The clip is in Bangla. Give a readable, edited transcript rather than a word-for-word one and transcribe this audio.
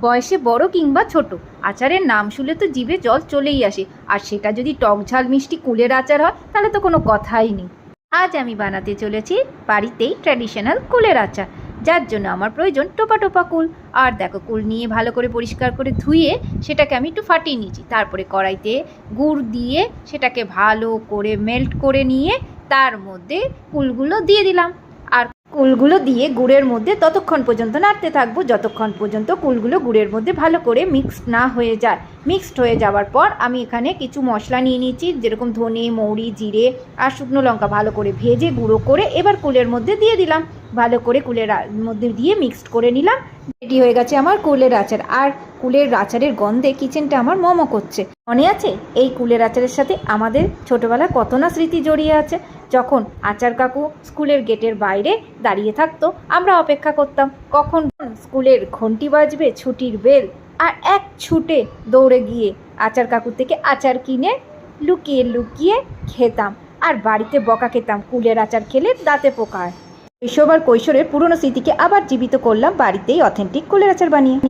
বয়সে বড় কিংবা ছোট, আচারের নাম শুনলে তো জিভে জল চলেই আসে। আর সেটা যদি টক ঝাল মিষ্টি কুলের আচার হয় তাহলে তো কোনো কথাই নেই। আজ আমি বানাতে চলেছি বাড়িতেই ট্র্যাডিশনাল কুলের আচার, যার জন্য আমার প্রয়োজন টোপা টোপা কুল। আর দেখো, কুল নিয়ে ভালো করে পরিষ্কার করে ধুয়ে সেটাকে আমি একটু ফাটিয়ে নিয়েছি। তারপরে কড়াইতে গুড় দিয়ে সেটাকে ভালো করে মেল্ট করে নিয়ে তার মধ্যে কুলগুলো দিয়ে দিলাম। আর কুলগুলো দিয়ে গুড়ের মধ্যে ততক্ষণ পর্যন্ত নাড়তে থাকবো যতক্ষণ পর্যন্ত কুলগুলো গুড়ের মধ্যে ভালো করে মিক্সড না হয়ে যায়। মিক্সড হয়ে যাওয়ার পর আমি এখানে কিছু মশলা নিয়ে নিয়েছি, যেরকম ধনে, মৌরি, জিরে আর শুকনো লঙ্কা ভালো করে ভেজে গুঁড়ো করে এবার কুলের মধ্যে দিয়ে দিলাম। ভালো করে কুলের মধ্যে দিয়ে মিক্সড করে নিলাম। রেডি হয়ে গেছে আমার কুলের আচার। আর কুলের আচারের গন্ধে কিচেনটা আমার মমো করছে। মনে আছে এই কুলের আচারের সাথে আমাদের ছোটোবেলার কত না স্মৃতি জড়িয়ে আছে। যখন আচার কাকু স্কুলের গেটের বাইরে দাঁড়িয়ে থাকতো, আমরা অপেক্ষা করতাম কখন স্কুলের ঘন্টি বাজবে, ছুটির বেল, আর এক ছুটে দৌড়ে গিয়ে আচার কাকুর থেকে আচার কিনে লুকিয়ে লুকিয়ে খেতাম। আর বাড়িতে বকা খেতাম, কুলের আচার খেলে দাঁতে পোকা হয়। শৈশব আর কৈশোরের পুরনো স্মৃতিকে আবার জীবিত করলাম বাড়িতেই অথেন্টিক কুলের আচার বানিয়ে।